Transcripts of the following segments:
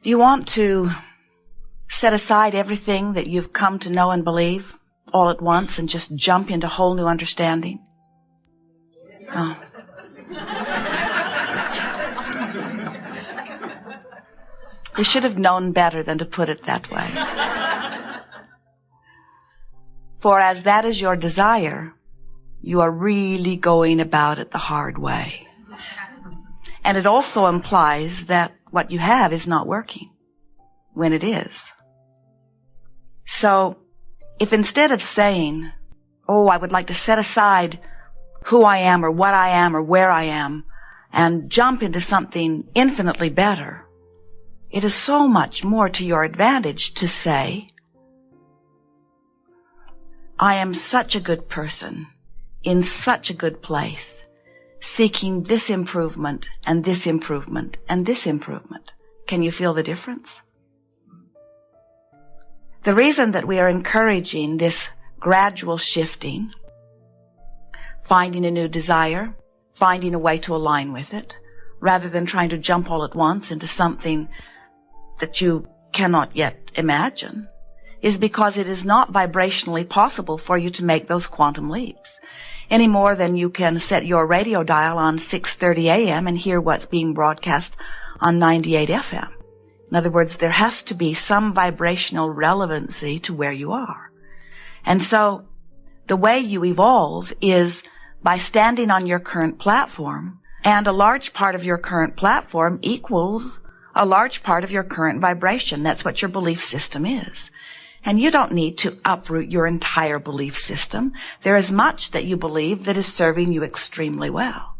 You want to set aside everything that you've come to know and believe all at once and just jump into whole new understanding? Oh. We should have known better than to put it that way. For as that is your desire, you are really going about it the hard way. And it also implies that what you have is not working when it is. So, if instead of saying, oh, I would like to set aside who I am or what I am or where I am and jump into something infinitely better, it is so much more to your advantage to say, I am such a good person in such a good place, seeking this improvement and this improvement and this improvement. Can you feel the difference? The reason that we are encouraging this gradual shifting, finding a new desire, finding a way to align with it, rather than trying to jump all at once into something that you cannot yet imagine, is because it is not vibrationally possible for you to make those quantum leaps any more than you can set your radio dial on 6:30 a.m. and hear what's being broadcast on 98 FM. In other words, there has to be some vibrational relevancy to where you are. And so the way you evolve is by standing on your current platform, and a large part of your current platform equals a large part of your current vibration. That's what your belief system is. And you don't need to uproot your entire belief system. There is much that you believe that is serving you extremely well.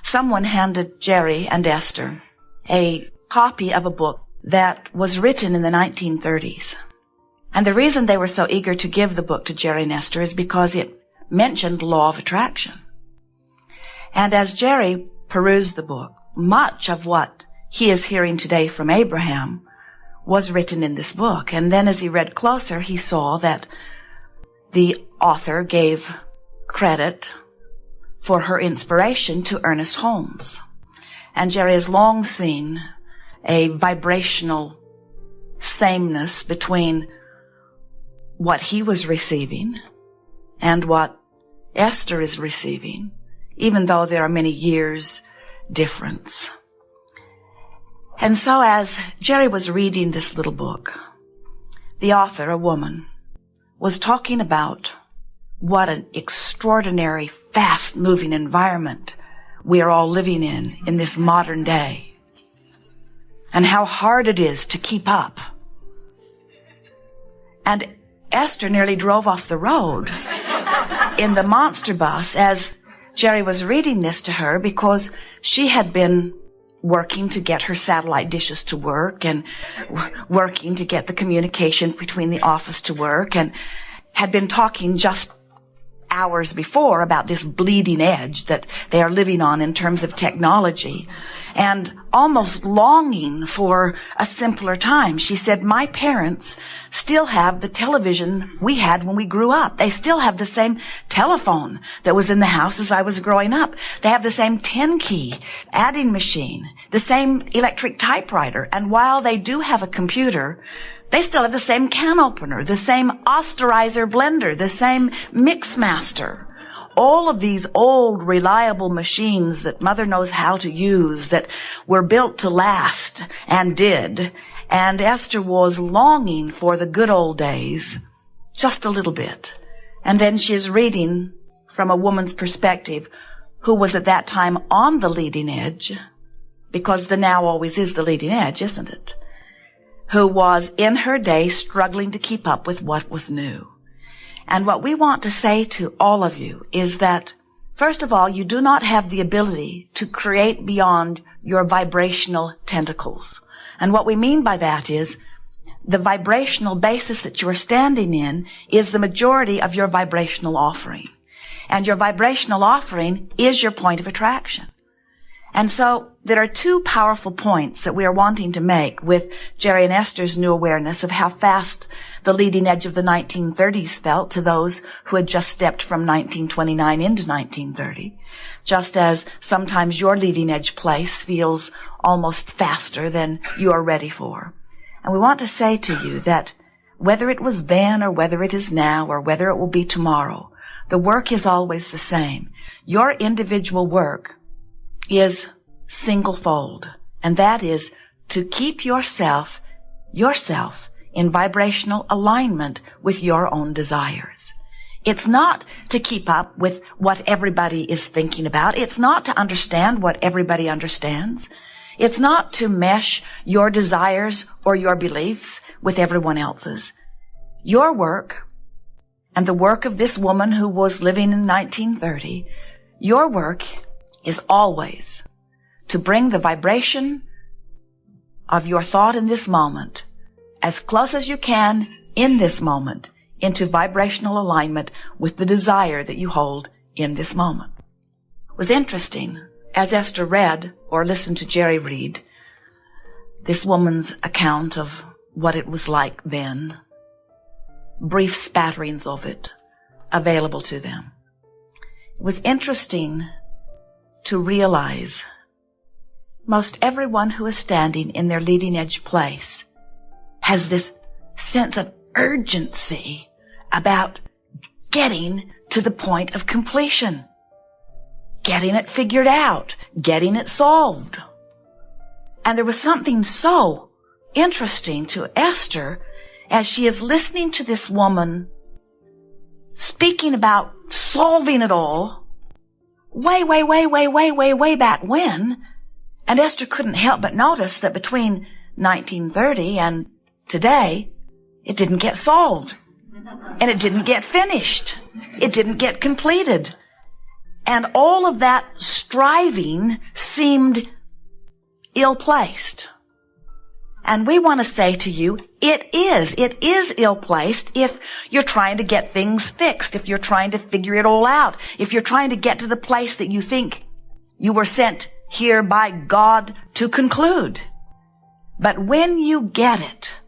Someone handed Jerry and Esther a copy of a book that was written in the 1930s. And the reason they were so eager to give the book to Jerry and Esther is because it mentioned law of attraction. And as Jerry perused the book, much of what he is hearing today from Abraham was written in this book. And then as he read closer, he saw that the author gave credit for her inspiration to Ernest Holmes. And Jerry has long seen a vibrational sameness between what he was receiving and what Esther is receiving, even though there are many years difference. And so as Jerry was reading this little book, the author, a woman, was talking about what an extraordinary, fast-moving environment we are all living in this modern day, and how hard it is to keep up. And Esther nearly drove off the road in the monster bus as Jerry was reading this to her, because she had been working to get her satellite dishes to work and working to get the communication between the office to work, and had been talking just hours before about this bleeding edge that they are living on in terms of technology, and almost longing for a simpler time. She said, my parents still have the television we had when we grew up. They still have the same telephone that was in the house as I was growing up. They have the same 10-key adding machine, the same electric typewriter. And while they do have a computer, they still have the same can opener, the same austerizer blender, the same mix master. All of these old, reliable machines that Mother knows how to use, that were built to last, and did. And Esther was longing for the good old days, just a little bit. And then she is reading from a woman's perspective who was at that time on the leading edge, because the now always is the leading edge, isn't it? Who was in her day struggling to keep up with what was new. And what we want to say to all of you is that, first of all, you do not have the ability to create beyond your vibrational tentacles. And what we mean by that is the vibrational basis that you are standing in is the majority of your vibrational offering. And your vibrational offering is your point of attraction. And so there are two powerful points that we are wanting to make with Jerry and Esther's new awareness of how fast the leading edge of the 1930s felt to those who had just stepped from 1929 into 1930, just as sometimes your leading edge place feels almost faster than you are ready for. And we want to say to you that whether it was then or whether it is now or whether it will be tomorrow, the work is always the same. Your individual work is single-fold, and that is to keep yourself in vibrational alignment with your own desires. It's not to keep up with what everybody is thinking about. It's not to understand what everybody understands. It's not to mesh your desires or your beliefs with everyone else's. Your work, and the work of this woman who was living in 1930, your work is always to bring the vibration of your thought in this moment as close as you can in this moment into vibrational alignment with the desire that you hold in this moment. It was interesting, as Esther read or listened to Jerry read this woman's account of what it was like then, brief spatterings of it available to them. It was interesting to realize most everyone who is standing in their leading edge place has this sense of urgency about getting to the point of completion, getting it figured out, getting it solved. And there was something so interesting to Esther as she is listening to this woman speaking about solving it all way back when. And Esther couldn't help but notice that between 1930 and today, it didn't get solved. And it didn't get finished. It didn't get completed. And all of that striving seemed ill-placed. And we want to say to you, it is ill-placed if you're trying to get things fixed, if you're trying to figure it all out, if you're trying to get to the place that you think you were sent here by God to conclude. But when you get it,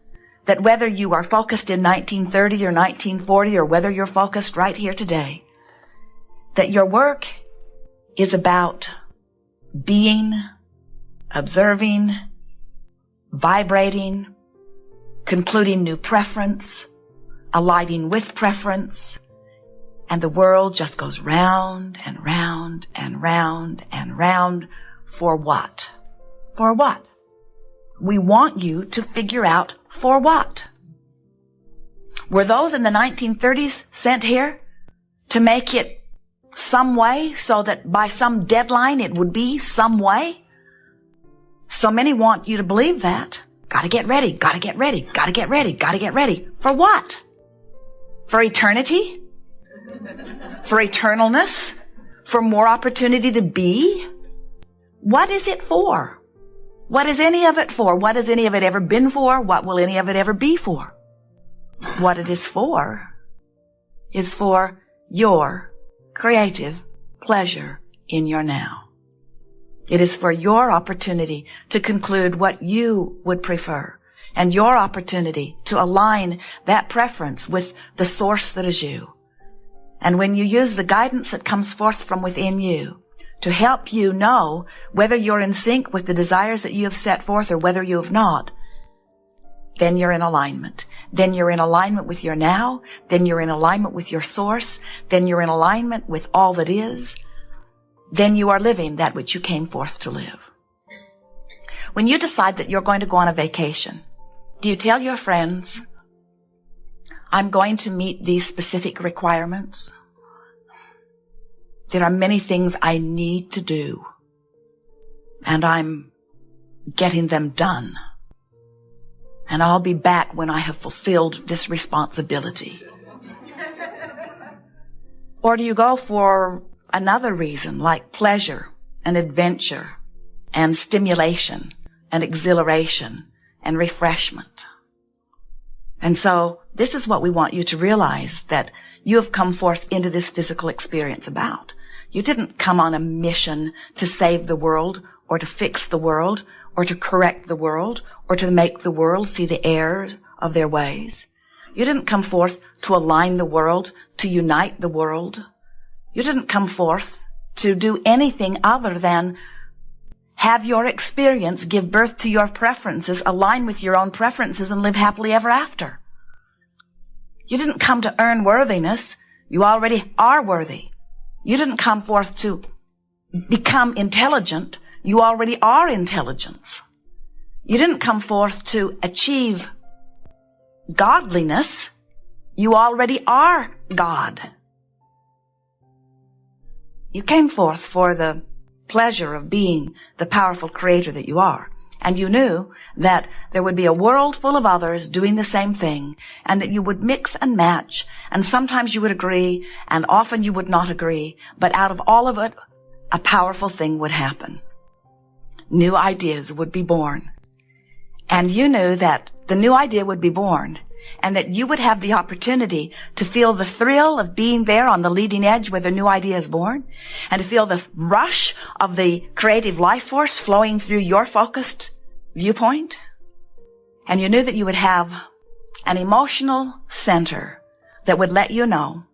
that whether you are focused in 1930 or 1940 or whether you're focused right here today, that your work is about being, observing, vibrating, concluding new preference, aligning with preference, and the world just goes round and round and round and round. For what? For what? We want you to figure out for what. Were those in the 1930s sent here to make it some way so that by some deadline it would be some way? So many want you to believe that. Gotta get ready, gotta get ready, gotta get ready, gotta get ready. For what? For eternity? For eternalness? For more opportunity to be? What is it for? What is any of it for? What has any of it ever been for? What will any of it ever be for? What it is for your creative pleasure in your now. It is for your opportunity to conclude what you would prefer and your opportunity to align that preference with the source that is you. And when you use the guidance that comes forth from within you to help you know whether you're in sync with the desires that you have set forth or whether you have not, then you're in alignment. Then you're in alignment with your now. Then you're in alignment with your source. Then you're in alignment with all that is. Then you are living that which you came forth to live. When you decide that you're going to go on a vacation, do you tell your friends, I'm going to meet these specific requirements? There are many things I need to do, and I'm getting them done. And I'll be back when I have fulfilled this responsibility. Or do you go for another reason, like pleasure and adventure and stimulation and exhilaration and refreshment? And so this is what we want you to realize that you have come forth into this physical experience about. You didn't come on a mission to save the world or to fix the world or to correct the world or to make the world see the errors of their ways. You didn't come forth to align the world, to unite the world. You didn't come forth to do anything other than have your experience, give birth to your preferences, align with your own preferences, and live happily ever after. You didn't come to earn worthiness. You already are worthy. You didn't come forth to become intelligent. You already are intelligence. You didn't come forth to achieve godliness. You already are God. You came forth for the pleasure of being the powerful creator that you are. And you knew that there would be a world full of others doing the same thing, and that you would mix and match, and sometimes you would agree, and often you would not agree, but out of all of it, a powerful thing would happen. New ideas would be born. And you knew that the new idea would be born, and that you would have the opportunity to feel the thrill of being there on the leading edge where the new idea is born, and to feel the rush of the creative life force flowing through your focused viewpoint. And you knew that you would have an emotional center that would let you know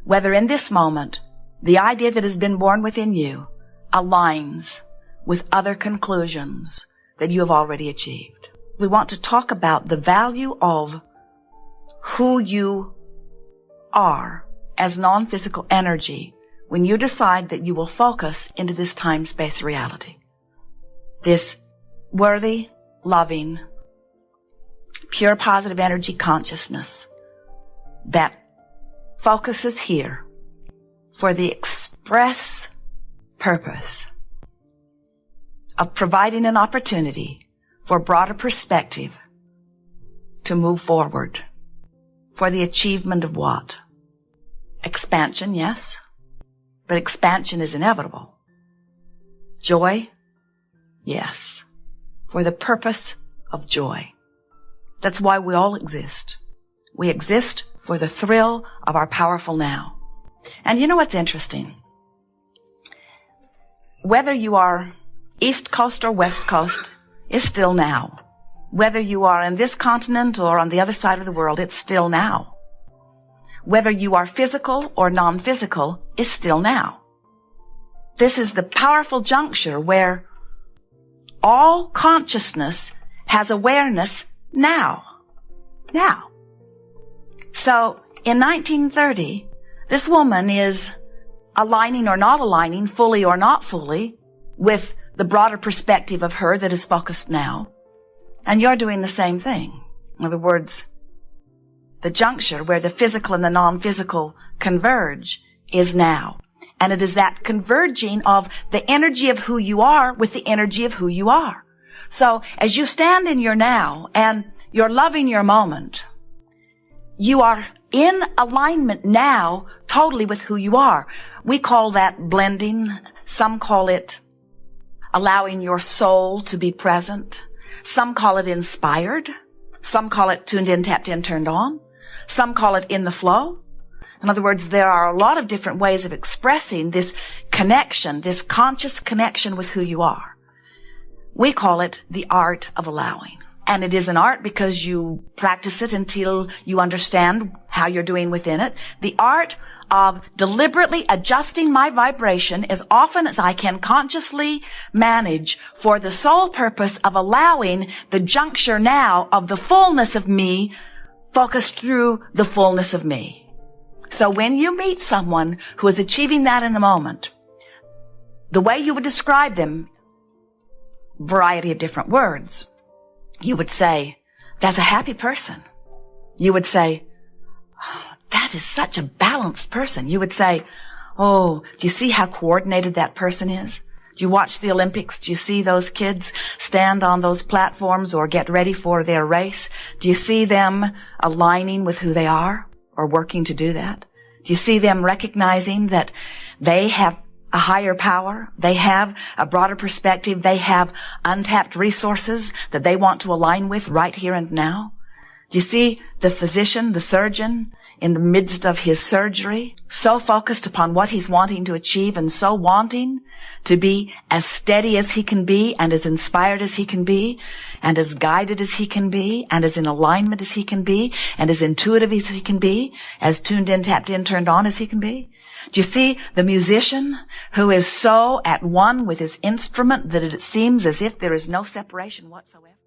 whether in this moment the idea that has been born within you aligns with other conclusions that you have already achieved. We want to talk about the value of who you are as non-physical energy when you decide that you will focus into this time-space reality. This worthy, loving, pure positive energy consciousness that focuses here for the express purpose of providing an opportunity for broader perspective to move forward. For the achievement of what? Expansion, yes, but expansion is inevitable. Joy, yes, for the purpose of joy. That's why we all exist. We exist for the thrill of our powerful now. And you know what's interesting? Whether you are East Coast or West Coast, is still now. Whether you are in this continent or on the other side of the world, it's still now. Whether you are physical or non-physical is still now. This is the powerful juncture where all consciousness has awareness now. Now. So, in 1930, this woman is aligning or not aligning, fully or not fully, with the broader perspective of her that is focused now. And you're doing the same thing. In other words, the juncture where the physical and the non-physical converge is now. And it is that converging of the energy of who you are with the energy of who you are. So as you stand in your now and you're loving your moment, you are in alignment now totally with who you are. We call that blending. Some call it allowing your soul to be present. Some call it inspired. Some call it tuned in, tapped in, turned on. Some call it in the flow. In other words, there are a lot of different ways of expressing this connection, this conscious connection with who you are. We call it the art of allowing. And it is an art because you practice it until you understand how you're doing within it. The art of deliberately adjusting my vibration as often as I can consciously manage for the sole purpose of allowing the juncture now of the fullness of me focused through the fullness of me. So when you meet someone who is achieving that in the moment, the way you would describe them, variety of different words, you would say, that's a happy person. You would say, oh, that is such a balanced person. You would say, oh, do you see how coordinated that person is? Do you watch the Olympics? Do you see those kids stand on those platforms or get ready for their race? Do you see them aligning with who they are or working to do that? Do you see them recognizing that they have a higher power? They have a broader perspective. They have untapped resources that they want to align with right here and now. Do you see the physician, the surgeon, in the midst of his surgery, so focused upon what he's wanting to achieve and so wanting to be as steady as he can be and as inspired as he can be and as guided as he can be and as in alignment as he can be and as intuitive as he can be, as tuned in, tapped in, turned on as he can be? Do you see the musician who is so at one with his instrument that it seems as if there is no separation whatsoever?